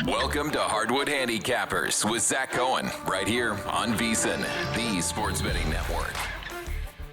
Welcome to Hardwood Handicappers with Zach Cohen, right here on VSiN, the sports betting network.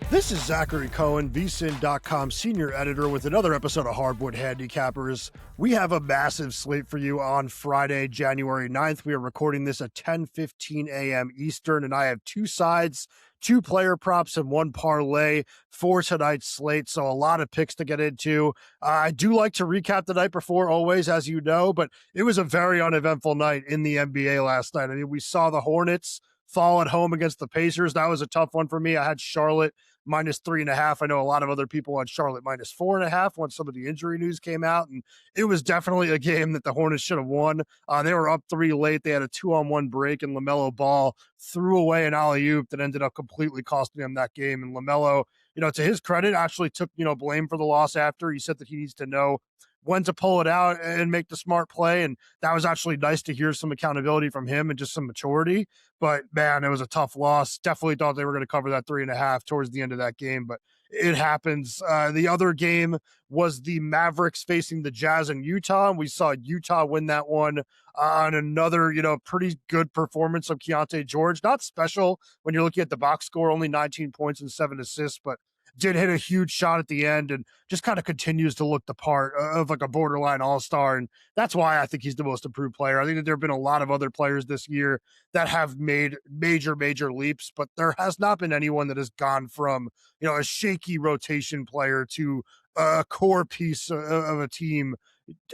This is Zachary Cohen, VSiN.com senior editor with another episode of Hardwood Handicappers. We have a massive slate for you on Friday, January 9th. We are recording this at 10:15 a.m. Eastern, and I have two sides, two player props, and one parlay for tonight's slate, so a lot of picks to get into. I do like to recap the night before, always, as you know, but it was a very uneventful night in the NBA last night. I mean, we saw the Hornets fall at home against the Pacers. That was a tough one for me. I had Charlotte minus 3.5. I know a lot of other people had Charlotte minus 4.5 once some of the injury news came out, and it was definitely a game that the Hornets should have won. They were up 3 late. They had a 2-on-1 break, and LaMelo Ball threw away an alley-oop that ended up completely costing them that game. And LaMelo, to his credit, actually took, blame for the loss after. He said that he needs to know when to pull it out and make the smart play. And that was actually nice to hear some accountability from him and just some maturity. But man, it was a tough loss. Definitely thought they were going to cover that 3.5 towards the end of that game, but it happens. The other game was the Mavericks facing the Jazz in Utah. And we saw Utah win that one on another, pretty good performance of Keontae George. Not special when you're looking at the box score, only 19 points and 7 assists, but did hit a huge shot at the end and just kind of continues to look the part of like a borderline all-star. And that's why I think he's the most improved player. I think that there have been a lot of other players this year that have made major leaps, but there has not been anyone that has gone from, a shaky rotation player to a core piece of a team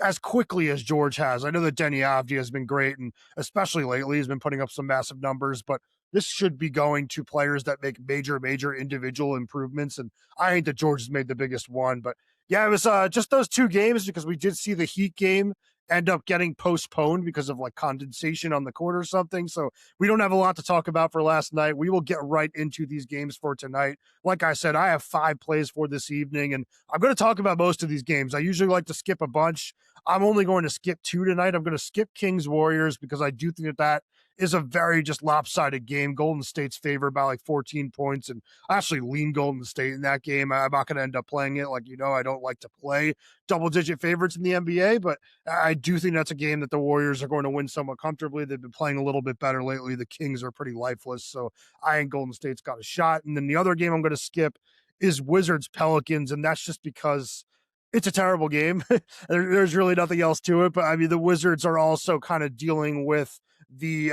as quickly as George has. I know that Denny Avdija has been great, and especially lately he's been putting up some massive numbers, but this should be going to players that make major individual improvements. And I think that George has made the biggest one. But yeah, it was just those two games, because we did see the Heat game end up getting postponed because of like condensation on the court or something. So we don't have a lot to talk about for last night. We will get right into these games for tonight. Like I said, I have 5 plays for this evening, and I'm going to talk about most of these games. I usually like to skip a bunch. I'm only going to skip 2 tonight. I'm going to skip Kings Warriors because I do think that is a very just lopsided game. Golden State's favored by like 14 points, and I actually lean Golden State in that game. I'm not going to end up playing it. I don't like to play double-digit favorites in the NBA, but I do think that's a game that the Warriors are going to win somewhat comfortably. They've been playing a little bit better lately. The Kings are pretty lifeless, so I think Golden State's got a shot. And then the other game I'm going to skip is Wizards-Pelicans, and that's just because it's a terrible game. There's really nothing else to it, but I mean, the Wizards are also kind of dealing with the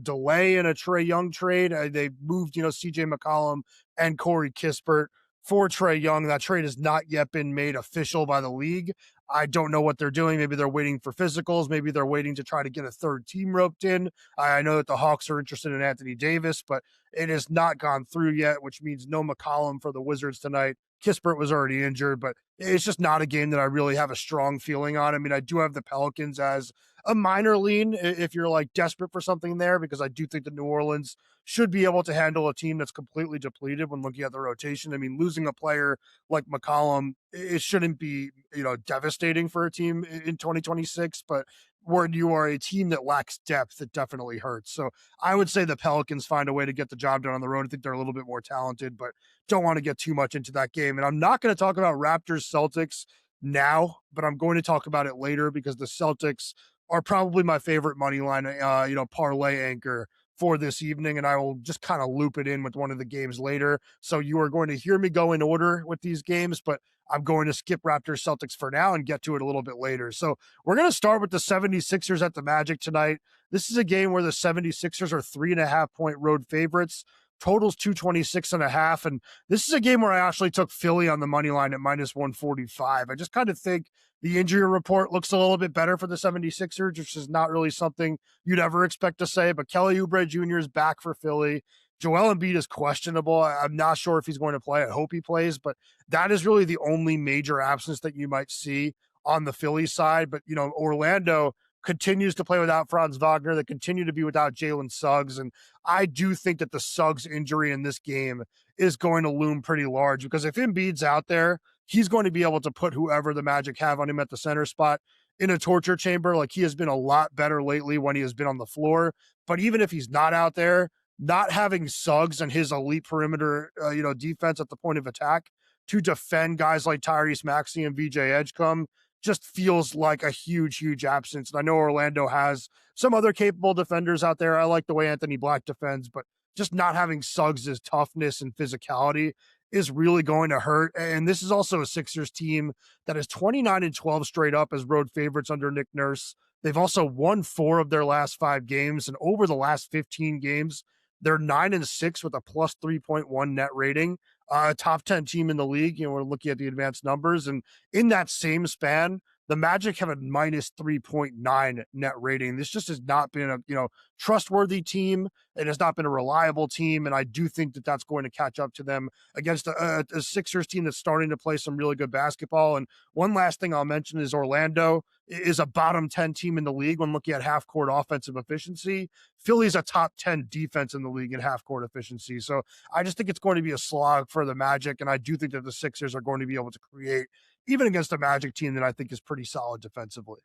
delay in a Trae Young trade. They moved, CJ McCollum and Corey Kispert for Trae Young. That trade has not yet been made official by the league. I don't know what they're doing. Maybe they're waiting for physicals. Maybe they're waiting to try to get a third team roped in. I know that the Hawks are interested in Anthony Davis, but it has not gone through yet, which means no McCollum for the Wizards tonight. Kispert was already injured, but it's just not a game that I really have a strong feeling on. I mean, I do have the Pelicans as a minor lean if you're like desperate for something there, because I do think that New Orleans should be able to handle a team that's completely depleted when looking at the rotation. I mean, losing a player like McCollum, it shouldn't be, devastating for a team in 2026, but when you are a team that lacks depth, it definitely hurts. So I would say the Pelicans find a way to get the job done on the road. I think they're a little bit more talented, but don't want to get too much into that game. And I'm not going to talk about Raptors Celtics now, but I'm going to talk about it later because the Celtics are probably my favorite money line, parlay anchor for this evening, and I will just kind of loop it in with one of the games later. So you are going to hear me go in order with these games, but I'm going to skip Raptors Celtics for now and get to it a little bit later. So we're going to start with the 76ers at the Magic tonight. This is a game where the 76ers are 3.5-point road favorites. Totals 226.5. And this is a game where I actually took Philly on the money line at minus 145. I just kind of think the injury report looks a little bit better for the 76ers, which is not really something you'd ever expect to say, but Kelly Oubre Jr. is back for Philly. Joel Embiid is questionable. I'm not sure if he's going to play. I hope he plays, but that is really the only major absence that you might see on the Philly side. But, Orlando continues to play without Franz Wagner. They continue to be without Jalen Suggs. And I do think that the Suggs injury in this game is going to loom pretty large, because if Embiid's out there, he's going to be able to put whoever the Magic have on him at the center spot in a torture chamber. Like, he has been a lot better lately when he has been on the floor. But even if he's not out there, not having Suggs and his elite perimeter, defense at the point of attack to defend guys like Tyrese Maxey and VJ Edgecombe just feels like a huge absence. And I know Orlando has some other capable defenders out there. I like the way Anthony Black defends, but just not having Suggs' toughness and physicality is really going to hurt. And this is also a Sixers team that is 29-12 straight up as road favorites under Nick Nurse. They've also won 4 of their last 5 games, and over the last 15 games, they're 9-6 with a plus 3.1 net rating. Top 10 team in the league. We're looking at the advanced numbers, and in that same span, the Magic have a minus 3.9 net rating. This just has not been a trustworthy team. It has not been a reliable team, and I do think that that's going to catch up to them against a Sixers team that's starting to play some really good basketball. And one last thing I'll mention is Orlando is a bottom 10 team in the league when looking at half-court offensive efficiency. Philly's a top 10 defense in the league in half-court efficiency. So I just think it's going to be a slog for the Magic, and I do think that the Sixers are going to be able to create even against a Magic team that I think is pretty solid defensively.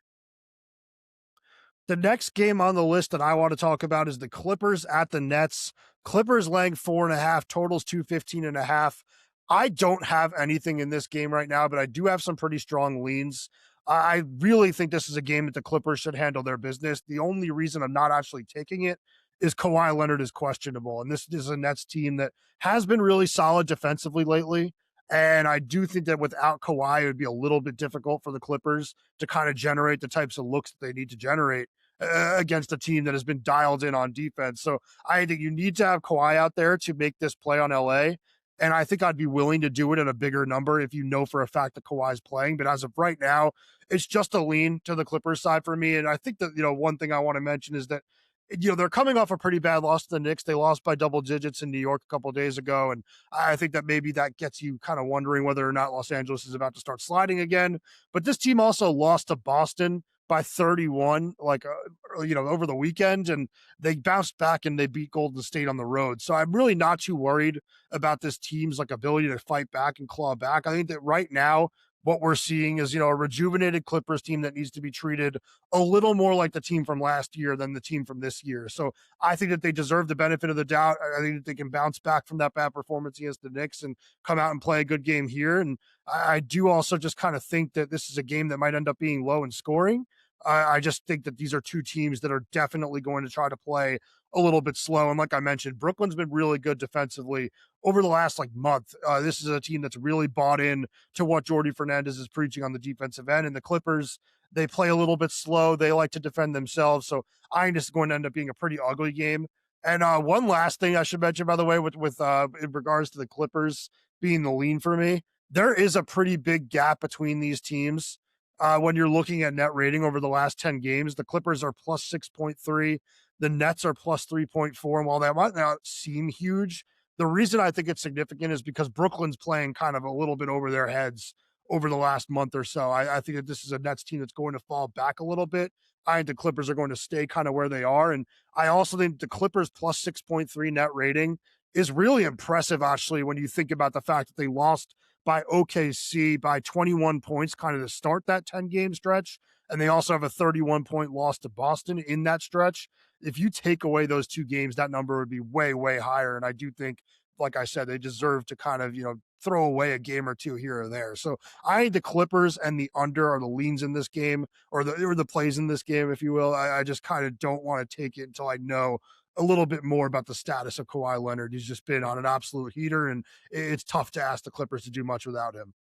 The next game on the list that I want to talk about is the Clippers at the Nets. Clippers laying 4.5, totals 215.5. I don't have anything in this game right now, but I do have some pretty strong leans. I really think this is a game that the Clippers should handle their business. The only reason I'm not actually taking it is Kawhi Leonard is questionable. And this is a Nets team that has been really solid defensively lately. And I do think that without Kawhi, it would be a little bit difficult for the Clippers to kind of generate the types of looks that they need to generate against a team that has been dialed in on defense. So I think you need to have Kawhi out there to make this play on LA. And I think I'd be willing to do it at a bigger number if you know for a fact that Kawhi's playing. But as of right now, it's just a lean to the Clippers side for me. And I think that, one thing I want to mention is that, they're coming off a pretty bad loss to the Knicks. They lost by double digits in New York a couple of days ago. And I think that maybe that gets you kind of wondering whether or not Los Angeles is about to start sliding again. But this team also lost to Boston by 31, over the weekend, and they bounced back and they beat Golden State on the road. So I'm really not too worried about this team's ability to fight back and claw back. I think that right now, what we're seeing is, a rejuvenated Clippers team that needs to be treated a little more like the team from last year than the team from this year. So I think that they deserve the benefit of the doubt. I think that they can bounce back from that bad performance against the Knicks and come out and play a good game here. And I do also just kind of think that this is a game that might end up being low in scoring. I just think that these are two teams that are definitely going to try to play a little bit slow. And like I mentioned, Brooklyn's been really good defensively over the last month. This is a team that's really bought in to what Jordi Fernandez is preaching on the defensive end. And the Clippers, they play a little bit slow. They like to defend themselves. So I think this is going to end up being a pretty ugly game. And one last thing I should mention, by the way, with in regards to the Clippers being the lean for me, there is a pretty big gap between these teams. When you're looking at net rating over the last 10 games, the Clippers are plus 6.3. The Nets are plus 3.4. And while that might not seem huge, the reason I think it's significant is because Brooklyn's playing kind of a little bit over their heads over the last month or so. I think that this is a Nets team that's going to fall back a little bit. I think the Clippers are going to stay kind of where they are. And I also think the Clippers plus 6.3 net rating is really impressive, actually, when you think about the fact that they lost by OKC by 21 points kind of to start that 10-game stretch. And they also have a 31-point loss to Boston in that stretch. If you take away those two games, that number would be way, way higher. And I do think, like I said, they deserve to kind of, throw away a game or two here or there. So I think the Clippers and the under are the leans in this game, or the plays in this game, if you will. I just kind of don't want to take it until I know a little bit more about the status of Kawhi Leonard. He's just been on an absolute heater, and it's tough to ask the Clippers to do much without him.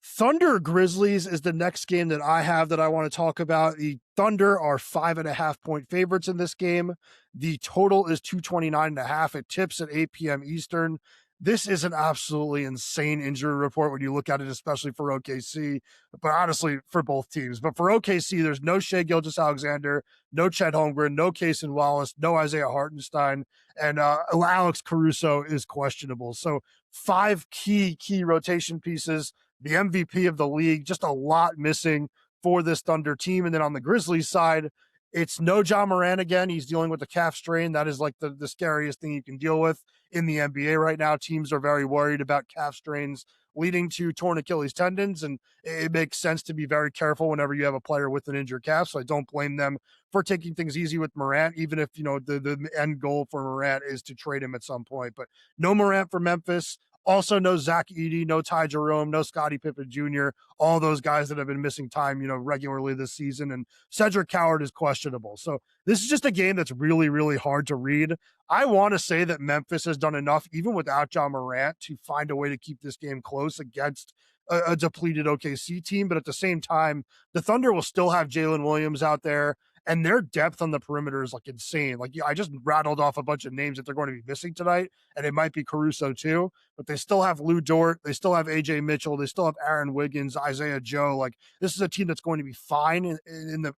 Thunder Grizzlies is the next game that I have that I want to talk about. The Thunder are 5.5-point favorites in this game. The total is 229.5. It tips at 8 p.m. Eastern. This is an absolutely insane injury report when you look at it, especially for OKC, but honestly for both teams. But for OKC, there's no Shai Gilgeous-Alexander, no Chet Holmgren, no Cason Wallace, no Isaiah Hartenstein, and Alex Caruso is questionable. So 5 key rotation pieces, the MVP of the league, just a lot missing for this Thunder team. And then on the Grizzlies side, it's no Ja Morant again. He's dealing with a calf strain. That is the scariest thing you can deal with in the NBA right now. Teams are very worried about calf strains leading to torn Achilles tendons, and it makes sense to be very careful whenever you have a player with an injured calf. So I don't blame them for taking things easy with Morant, even if, the end goal for Morant is to trade him at some point. But no Morant for Memphis. Also, no Zach Edey, no Ty Jerome, no Scottie Pippen Jr., all those guys that have been missing time, regularly this season. And Cedric Coward is questionable. So this is just a game that's really, really hard to read. I want to say that Memphis has done enough, even without John Morant, to find a way to keep this game close against a depleted OKC team. But at the same time, the Thunder will still have Jalen Williams out there, and their depth on the perimeter is like insane. Like, I just rattled off a bunch of names that they're going to be missing tonight, and it might be Caruso too, but they still have Lou Dort. They still have AJ Mitchell. They still have Aaron Wiggins, Isaiah Joe. Like, this is a team that's going to be fine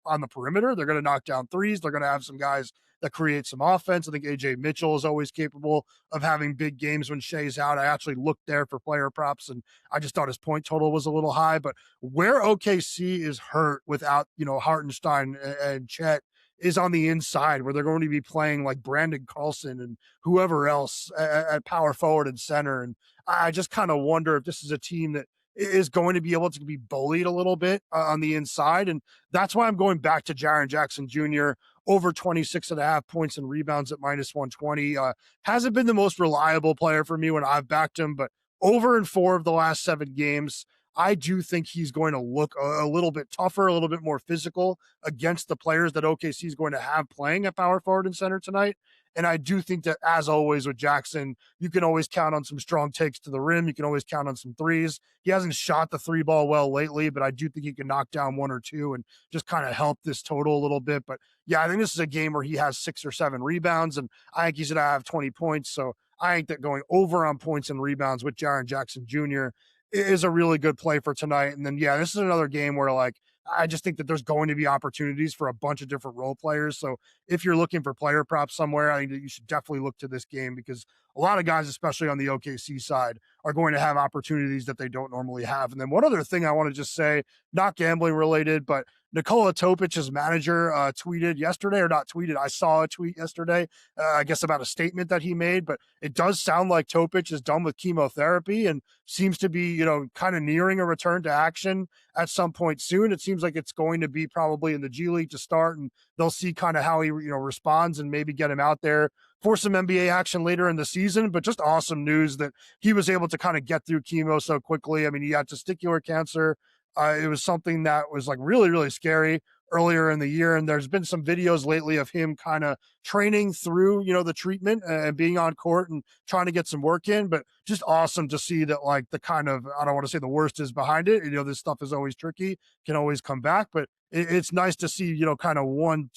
on the perimeter. They're going to knock down threes. They're going to have some guys that create some offense. I think AJ Mitchell is always capable of having big games when Shea's out. I actually looked there for player props, and I just thought his point total was a little high. But where OKC is hurt without, Hartenstein and Chet is on the inside, where they're going to be playing like Brandon Carlson and whoever else at power forward and center. And I just kind of wonder if this is a team that is going to be able to be bullied a little bit on the inside. And that's why I'm going back to Jaren Jackson Jr. over 26.5 points and rebounds at -120. Hasn't been the most reliable player for me when I've backed him, but over in 4 of the last 7 games, I do think he's going to look a little bit tougher, a little bit more physical against the players that OKC is going to have playing at power forward and center tonight. And I do think that, as always with Jackson, you can always count on some strong takes to the rim. You can always count on some threes. He hasn't shot the 3 ball well lately, but I do think he can knock down 1 or 2 and just kind of help this total a little bit. But yeah, I think this is a game where he has 6 or 7 rebounds, and I think he's going to have 20 points. So I think that going over on points and rebounds with Jaren Jackson Jr. is a really good play for tonight. And then, yeah, this is another game where, like, I just think that there's going to be opportunities for a bunch of different role players. So if you're looking for player props somewhere, I think that you should definitely look to this game, because a lot of guys, especially on the OKC side, are going to have opportunities that they don't normally have. And then one other thing I want to just say, not gambling related, but Nikola Topic's manager tweeted yesterday, or not tweeted, I saw a tweet yesterday, I guess about a statement that he made, but it does sound like Topic is done with chemotherapy and seems to be, kind of nearing a return to action at some point soon. It seems like it's going to be probably in the G League to start, and they'll see kind of how he, responds and maybe get him out there for some NBA action later in the season. But just awesome news that he was able to kind of get through chemo so quickly. I mean, he had testicular cancer. It was something that was like really, really scary earlier in the year. And there's been some videos lately of him kind of training through, the treatment and being on court and trying to get some work in. But just awesome to see that, like, the kind of, I don't want to say the worst is behind it. This stuff is always tricky, can always come back, but it's nice to see, kind of one,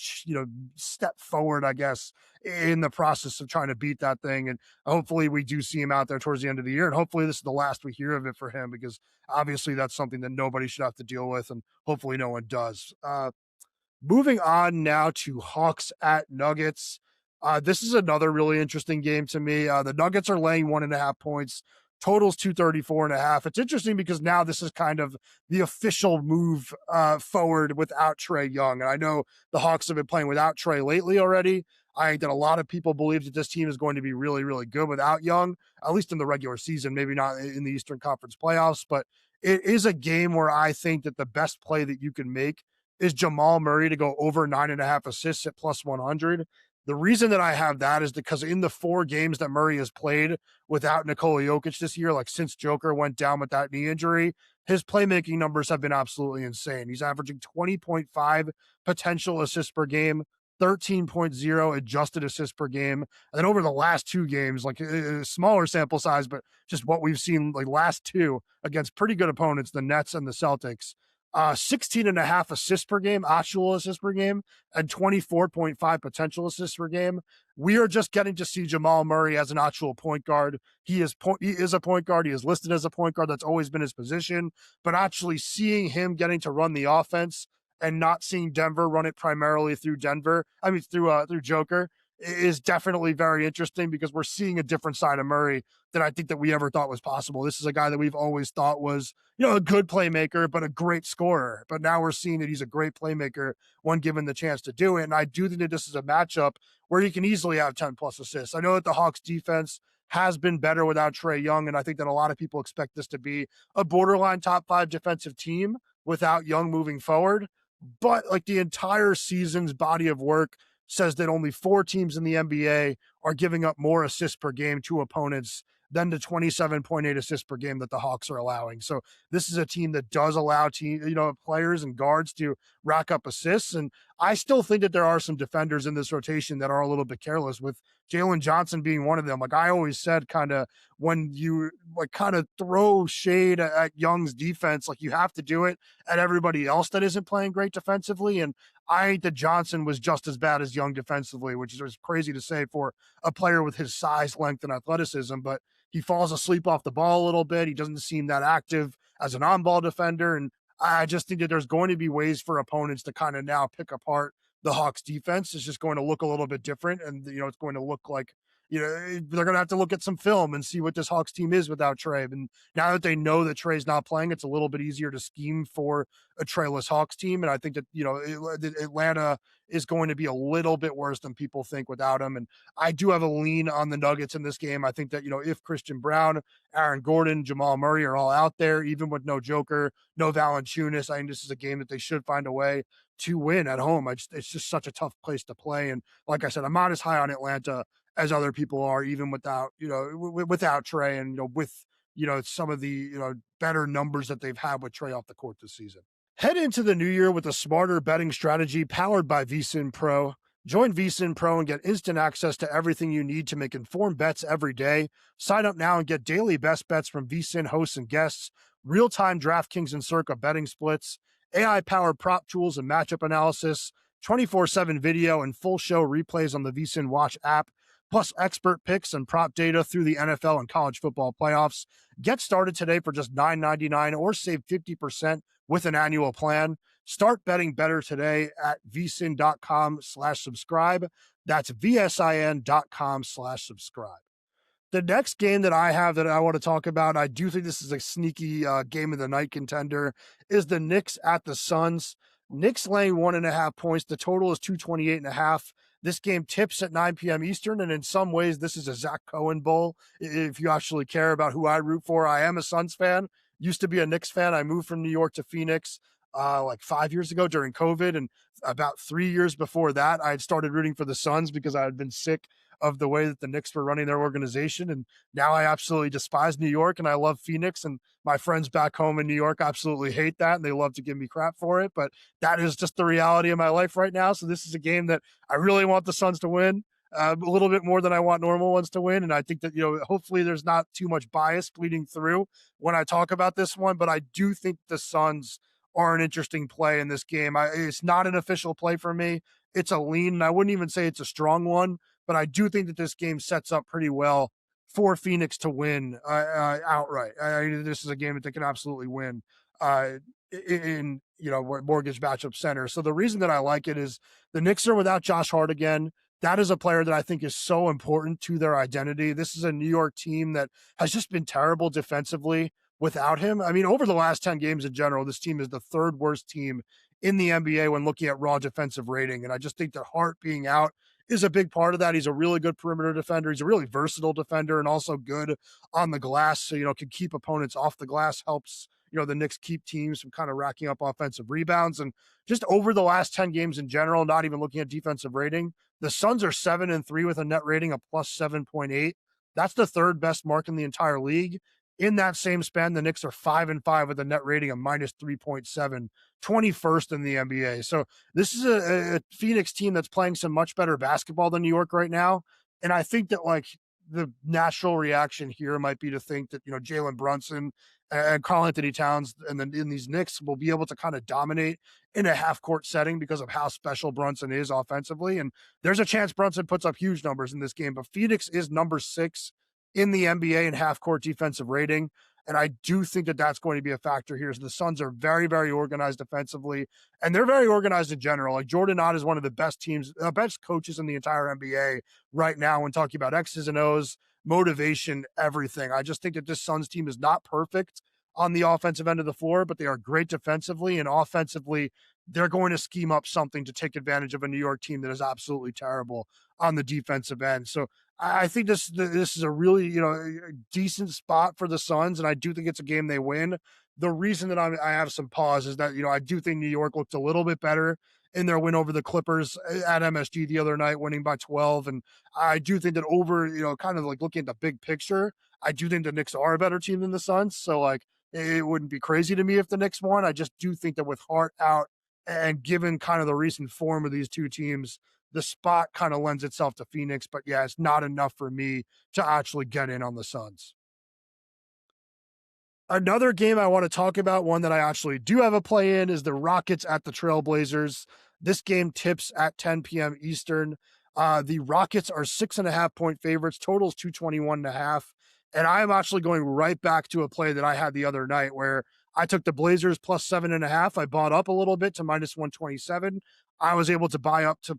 step forward, I guess, in the process of trying to beat that thing. And hopefully we do see him out there towards the end of the year. And hopefully this is the last we hear of it for him, because obviously that's something that nobody should have to deal with, and hopefully no one does. Moving on now to Hawks at Nuggets. This is another really interesting game to me. The Nuggets are laying 1.5 points. Totals 234.5. It's interesting because now this is kind of the official move forward without Trae Young. And I know the Hawks have been playing without Trae lately already. I think that a lot of people believe that this team is going to be really, really good without Young, at least in the regular season, maybe not in the Eastern Conference playoffs. But it is a game where I think that the best play that you can make is Jamal Murray to go over 9.5 assists at +100. The reason that I have that is because in the 4 games that Murray has played without Nikola Jokic this year, like since Joker went down with that knee injury, his playmaking numbers have been absolutely insane. He's averaging 20.5 potential assists per game, 13.0 adjusted assists per game. And then over the last 2 games, like a smaller sample size, but just what we've seen, like last 2 against pretty good opponents, the Nets and the Celtics, 16.5 assists per game, actual assists per game, and 24.5 potential assists per game. We are just getting to see Jamal Murray as an actual point guard. He is a point guard. He is listed as a point guard. That's always been his position. But actually seeing him getting to run the offense and not seeing Denver run it primarily through through Joker is definitely very interesting, because we're seeing a different side of Murray than I think that we ever thought was possible. This is a guy that we've always thought was, a good playmaker, but a great scorer. But now we're seeing that he's a great playmaker when given the chance to do it. And I do think that this is a matchup where he can easily have 10 plus assists. I know that the Hawks defense has been better without Trae Young, and I think that a lot of people expect this to be a borderline top 5 defensive team without Young moving forward. But like the entire season's body of work says that only 4 teams in the NBA are giving up more assists per game to opponents than the 27.8 assists per game that the Hawks are allowing. So this is a team that does allow players and guards to rack up assists. And I still think that there are some defenders in this rotation that are a little bit careless, with Jalen Johnson being one of them. Like I always said, kind of when you kind of throw shade at Young's defense, like you have to do it at everybody else that isn't playing great defensively. And I think that Johnson was just as bad as Young defensively, which is crazy to say for a player with his size, length, and athleticism, but he falls asleep off the ball a little bit. He doesn't seem that active as an on-ball defender. And I just think that there's going to be ways for opponents to kind of now pick apart the Hawks defense. It's just going to look a little bit different. And, it's going to look like, they're going to have to look at some film and see what this Hawks team is without Trey. And now that they know that Trey's not playing, it's a little bit easier to scheme for a Treyless Hawks team. And I think that, Atlanta is going to be a little bit worse than people think without him. And I do have a lean on the Nuggets in this game. I think that, if Christian Brown, Aaron Gordon, Jamal Murray are all out there, even with no Joker, no Valanciunas, I think this is a game that they should find a way to win at home. It's just such a tough place to play. And like I said, I'm not as high on Atlanta as other people are, even without, without Trey and, with, some of the, better numbers that they've had with Trey off the court this season. Head into the new year with a smarter betting strategy powered by VSiN Pro. Join VSiN Pro and get instant access to everything you need to make informed bets every day. Sign up now and get daily best bets from VSiN hosts and guests, real-time DraftKings and Circa betting splits, AI-powered prop tools and matchup analysis, 24/7 video and full show replays on the VSiN Watch app, plus expert picks and prop data through the NFL and college football playoffs. Get started today for just $9.99 or save 50% with an annual plan. Start betting better today at vsin.com/subscribe. That's vsin.com/subscribe. The next game that I have that I want to talk about, I do think this is a sneaky game of the night contender, is the Knicks at the Suns. Knicks laying 1.5 points. The total is 228.5. This game tips at 9 p.m. Eastern, and in some ways, this is a Zach Cohen bowl. If you actually care about who I root for, I am a Suns fan. Used to be a Knicks fan. I moved from New York to Phoenix like 5 years ago during COVID, and about 3 years before that, I had started rooting for the Suns because I had been sick of the way that the Knicks were running their organization. And now I absolutely despise New York and I love Phoenix, and my friends back home in New York absolutely hate that. And they love to give me crap for it, but that is just the reality of my life right now. So this is a game that I really want the Suns to win a little bit more than I want normal ones to win. And I think that, hopefully there's not too much bias bleeding through when I talk about this one, but I do think the Suns are an interesting play in this game. It's not an official play for me. It's a lean, and I wouldn't even say it's a strong one, but I do think that this game sets up pretty well for Phoenix to win outright. This is a game that they can absolutely win in Mortgage Matchup Center. So the reason that I like it is the Knicks are without Josh Hart again. That is a player that I think is so important to their identity. This is a New York team that has just been terrible defensively without him. I mean, over the last 10 games in general, this team is the third worst team in the NBA when looking at raw defensive rating. And I just think that Hart being out is a big part of that. He's a really good perimeter defender. He's a really versatile defender and also good on the glass. So, can keep opponents off the glass, helps, the Knicks keep teams from kind of racking up offensive rebounds. And just over the last 10 games in general, not even looking at defensive rating, the Suns are 7-3 with a net rating of plus 7.8. That's the third best mark in the entire league. In that same span, the Knicks are 5-5 with a net rating of minus 3.7, 21st in the NBA. So this is a Phoenix team that's playing some much better basketball than New York right now. And I think that the natural reaction here might be to think that, Jalen Brunson and Karl-Anthony Towns and then in these Knicks will be able to kind of dominate in a half-court setting because of how special Brunson is offensively. And there's a chance Brunson puts up huge numbers in this game, but Phoenix is number 6 in the NBA in half-court defensive rating. And I do think that that's going to be a factor here. So the Suns are very, very organized defensively, and they're very organized in general. Like Jordan Ott is one of the best best coaches in the entire NBA right now when talking about X's and O's, motivation, everything. I just think that this Suns team is not perfect on the offensive end of the floor, but they are great defensively, and offensively, they're going to scheme up something to take advantage of a New York team that is absolutely terrible on the defensive end. So I think this is a really, decent spot for the Suns, and I do think it's a game they win. The reason that I have some pause is that, I do think New York looked a little bit better in their win over the Clippers at MSG the other night, winning by 12. And I do think that over, kind of like looking at the big picture, I do think the Knicks are a better team than the Suns. So like, it wouldn't be crazy to me if the Knicks won. I just do think that with Hart out and given kind of the recent form of these two teams, the spot kind of lends itself to Phoenix. But yeah, it's not enough for me to actually get in on the Suns. Another game I want to talk about, one that I actually do have a play in, is the Rockets at the Trailblazers. This game tips at 10 p.m. Eastern. The Rockets are 6.5 point favorites, totals 221.5. And I am actually going right back to a play that I had the other night where I took the Blazers plus 7.5. I bought up a little bit to minus 127. I was able to buy up to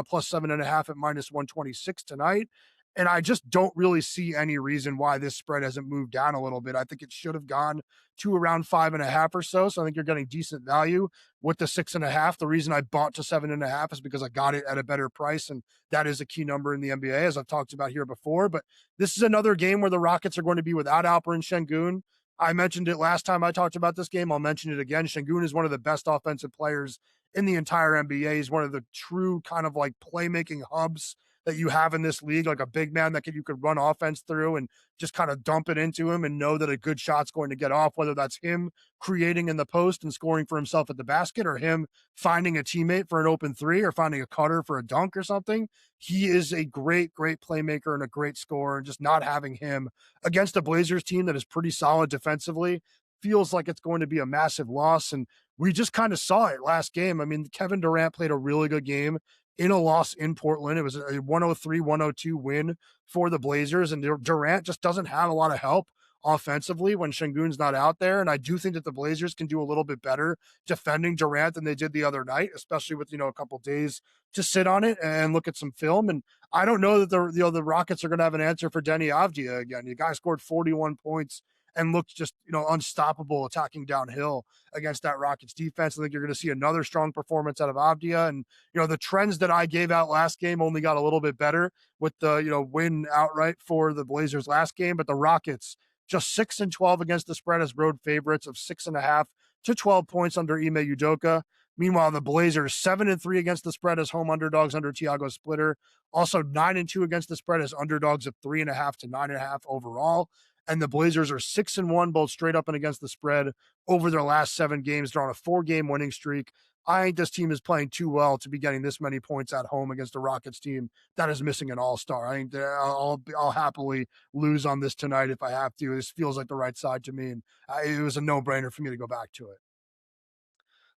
plus 7.5 at minus 126 tonight. And I just don't really see any reason why this spread hasn't moved down a little bit. I think it should have gone to around 5.5 or so. So I think you're getting decent value with the 6.5. The reason I bought to 7.5 is because I got it at a better price. And that is a key number in the NBA, as I've talked about here before. But this is another game where the Rockets are going to be without Alperen Şengün. I mentioned it last time I talked about this game. I'll mention it again. Şengün is one of the best offensive players in the entire NBA. He's one of the true kind of like playmaking hubs that you have in this league, like a big man that you could run offense through and just kind of dump it into him and know that a good shot's going to get off, whether that's him creating in the post and scoring for himself at the basket or him finding a teammate for an open three or finding a cutter for a dunk or something. He is a great, great playmaker and a great scorer, and just not having him against a Blazers team that is pretty solid defensively feels like it's going to be a massive loss. And we just kind of saw it last game. I mean, Kevin Durant played a really good game in a loss in Portland. It was a 103-102 win for the Blazers, and Durant just doesn't have a lot of help offensively when Şengün's not out there. And I do think that the Blazers can do a little bit better defending Durant than they did the other night, especially with, a couple days to sit on it and look at some film. And I don't know that the Rockets are going to have an answer for Deni Avdija again. The guy scored 41 points and looked just, unstoppable attacking downhill against that Rockets defense. I think you're going to see another strong performance out of Avdija. And, the trends that I gave out last game only got a little bit better with the, win outright for the Blazers last game. But the Rockets just 6-12 against the spread as road favorites of 6.5 to 12 points under Ime Udoka. Meanwhile, the Blazers 7-3 against the spread as home underdogs under Thiago Splitter. Also 9-2 against the spread as underdogs of 3.5 to 9.5 overall. And the Blazers are 6-1, both straight up and against the spread over their last 7 games. They're on a 4-game winning streak. I think this team is playing too well to be getting this many points at home against a Rockets team that is missing an all-star. I think I'll happily lose on this tonight if I have to. This feels like the right side to me, and it was a no-brainer for me to go back to it.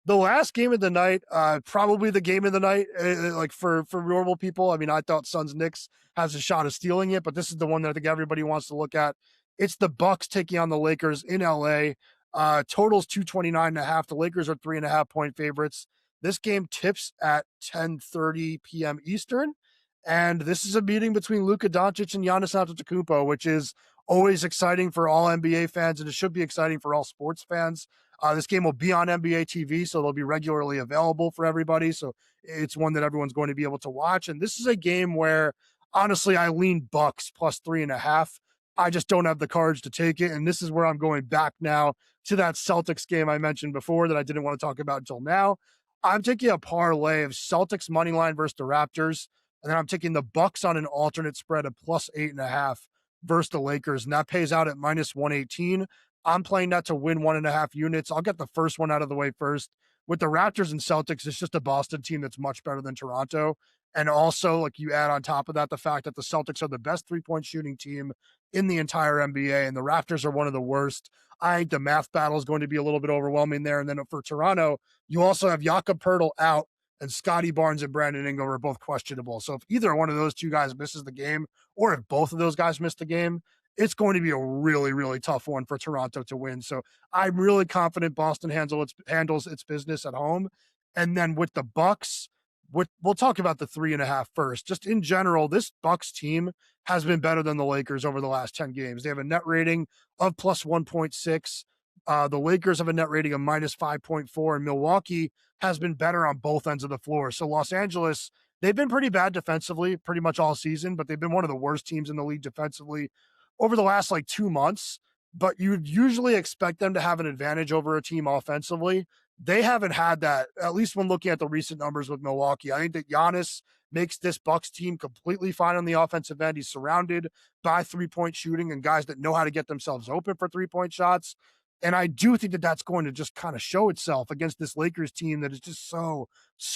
The last game of the night, probably the game of the night, like for normal people. I mean, I thought Suns-Knicks has a shot of stealing it, but this is the one that I think everybody wants to look at. It's the Bucks taking on the Lakers in LA. Totals 229.5. The Lakers are 3.5 point favorites. This game tips at 10:30 p.m. Eastern. And this is a meeting between Luka Dončić and Giannis Antetokounmpo, which is always exciting for all NBA fans, and it should be exciting for all sports fans. This game will be on NBA TV, so it'll be regularly available for everybody. So it's one that everyone's going to be able to watch. And this is a game where, honestly, I lean Bucks plus 3.5. I just don't have the courage to take it. And this is where I'm going back now to that Celtics game I mentioned before that I didn't want to talk about until now. I'm taking a parlay of Celtics money line versus the Raptors. And then I'm taking the Bucks on an alternate spread of plus 8.5 versus the Lakers. And that pays out at minus 118. I'm playing that to win 1.5 units. I'll get the first one out of the way first. With the Raptors and Celtics, it's just a Boston team that's much better than Toronto. And also, like, you add on top of that the fact that the Celtics are the best three-point shooting team in the entire NBA, and the Raptors are one of the worst. I think the math battle is going to be a little bit overwhelming there. And then for Toronto, you also have Jakob Poeltl out, and Scotty Barnes and Brandon Ingram are both questionable. So if either one of those two guys misses the game, or if both of those guys miss the game, it's going to be a really, really tough one for Toronto to win. So I'm really confident Boston handles its business at home. And then with the Bucks, we'll talk about the 3.5 first. Just in general, this Bucks team has been better than the Lakers over the last 10 games. They have a net rating of plus 1.6. The Lakers have a net rating of minus 5.4, and Milwaukee has been better on both ends of the floor. So Los Angeles, they've been pretty bad defensively pretty much all season, but they've been one of the worst teams in the league defensively over the last 2 months. But you'd usually expect them to have an advantage over a team offensively. they haven't had that, at least when looking at the recent numbers with Milwaukee. I think that Giannis makes this Bucks team completely fine on the offensive end. He's surrounded by three-point shooting and guys that know how to get themselves open for three-point shots. And I do think that that's going to just kind of show itself against this Lakers team that is just so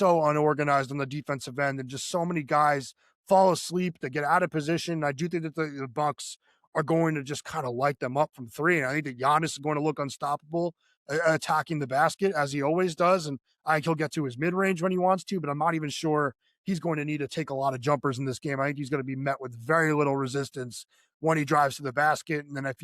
unorganized on the defensive end, and just so many guys fall asleep, they get out of position. I do think that the Bucks are going to just kind of light them up from three. And I think that Giannis is going to look unstoppable attacking the basket as he always does. And I think he'll get to his mid-range when he wants to, but I'm not even sure he's going to need to take a lot of jumpers in this game. I think he's going to be met with very little resistance when he drives to the basket. And then if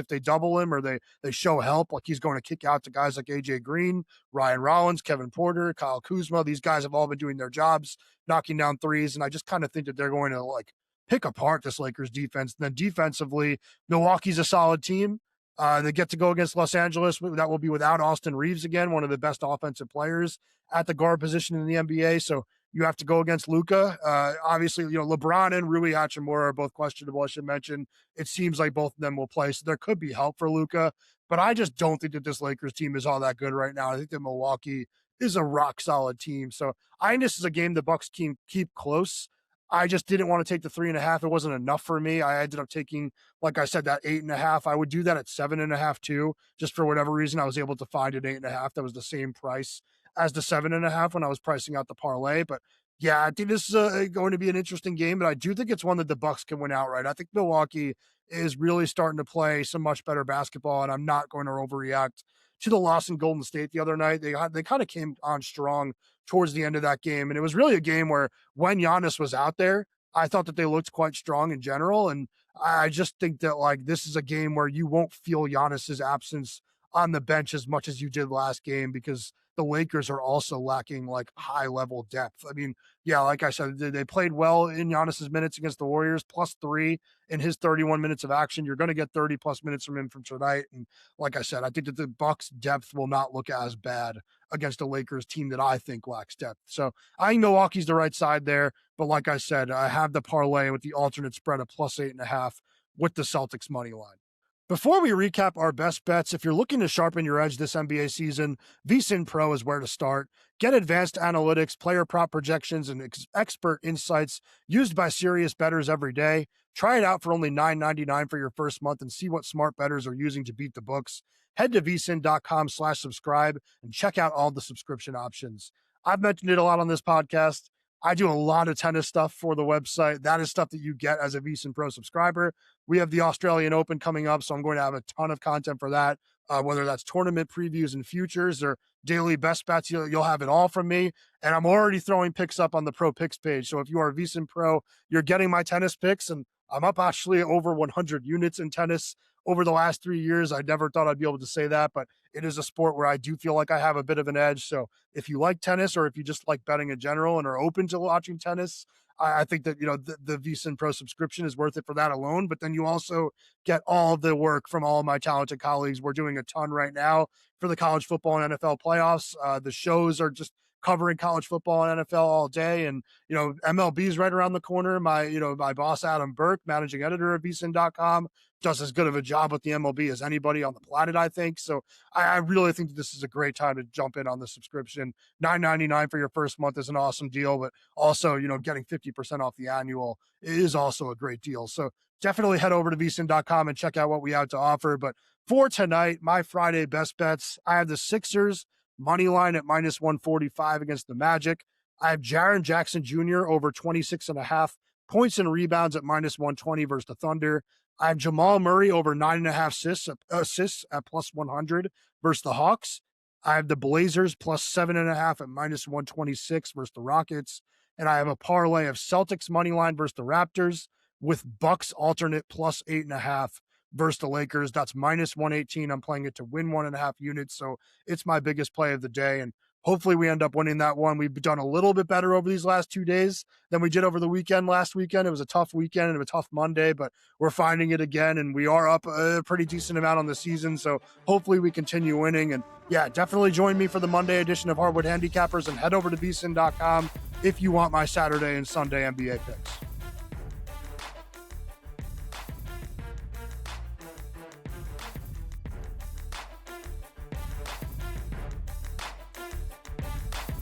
they double him or they show help, like he's going to kick out to guys like AJ Green, Ryan Rollins, Kevin Porter, Kyle Kuzma. These guys have all been doing their jobs, knocking down threes. And I just kind of think that they're going to like pick apart this Lakers defense. And then defensively, Milwaukee's a solid team. They get to go against Los Angeles. That will be without Austin Reeves again, one of the best offensive players at the guard position in the NBA. So you have to go against Luka. Obviously, LeBron and Rui Hachimura are both questionable, I should mention. It seems like both of them will play, so there could be help for Luka. But I just don't think that this Lakers team is all that good right now. I think that Milwaukee is a rock-solid team. So I think this is a game the Bucks can keep close. I just didn't want to take the 3.5. It wasn't enough for me. I ended up taking, like I said, that 8.5. I would do that at 7.5 too, just for whatever reason. I was able to find an 8.5 that was the same price as the 7.5 when I was pricing out the parlay. But yeah, I think this is going to be an interesting game, but I do think it's one that the Bucks can win outright. I think Milwaukee is really starting to play some much better basketball, and I'm not going to overreact to the loss in Golden State the other night. They kind of came on strong towards the end of that game, and it was really a game where when Giannis was out there, I thought that they looked quite strong in general, and I just think that like this is a game where you won't feel Giannis's absence on the bench as much as you did last game, because the Lakers are also lacking like high level depth. I mean, yeah, like I said, they played well in Giannis's minutes against the Warriors, +3 in his 31 minutes of action. You're going to get 30+ minutes from him from tonight. And like I said, I think that the Bucks depth will not look as bad against a Lakers team that I think lacks depth. So I think Milwaukee's the right side there. But like I said, I have the parlay with the alternate spread of +8.5 with the Celtics money line. Before we recap our best bets, if you're looking to sharpen your edge this NBA season, VSiN Pro is where to start. Get advanced analytics, player prop projections, and expert insights used by serious bettors every day. Try it out for only $9.99 for your first month and see what smart bettors are using to beat the books. Head to vsin.com/subscribe and check out all the subscription options. I've mentioned it a lot on this podcast. I do a lot of tennis stuff for the website. That is stuff that you get as a VSiN Pro subscriber. We have the Australian Open coming up, so I'm going to have a ton of content for that, whether that's tournament previews and futures or daily best bets. You'll have it all from me, and I'm already throwing picks up on the Pro Picks page. So if you are a VSiN Pro, you're getting my tennis picks, and I'm up actually over 100 units in tennis over the last 3 years. I never thought I'd be able to say that, but it is a sport where I do feel like I have a bit of an edge. So if you like tennis, or if you just like betting in general and are open to watching tennis, I think that, the VSiN Pro subscription is worth it for that alone. But then you also get all of the work from all of my talented colleagues. We're doing a ton right now for the college football and NFL playoffs. The shows are just covering college football and NFL all day. And, MLB is right around the corner. My boss, Adam Burke, managing editor of VSiN.com, does as good of a job with the MLB as anybody on the planet, I think. So I really think that this is a great time to jump in on the subscription. $9.99 for your first month is an awesome deal, but also, getting 50% off the annual is also a great deal. So definitely head over to VSiN.com and check out what we have to offer. But for tonight, my Friday best bets, I have the Sixers money line at -145 against the Magic. I have Jaren Jackson Jr. over 26.5 points and rebounds at -120 versus the Thunder. I have Jamal Murray over 9.5 assists at +100 versus the Hawks. I have the Blazers +7.5 at -126 versus the Rockets. And I have a parlay of Celtics money line versus the Raptors with Bucks alternate +8.5 versus the Lakers. That's -118. I'm playing it to win 1.5 units. So it's my biggest play of the day. And hopefully we end up winning that one. We've done a little bit better over these last 2 days than we did over the weekend last weekend. It was a tough weekend and a tough Monday, but we're finding it again, and we are up a pretty decent amount on the season. So hopefully we continue winning. And yeah, definitely join me for the Monday edition of Hardwood Handicappers, and head over to VSiN.com if you want my Saturday and Sunday NBA picks.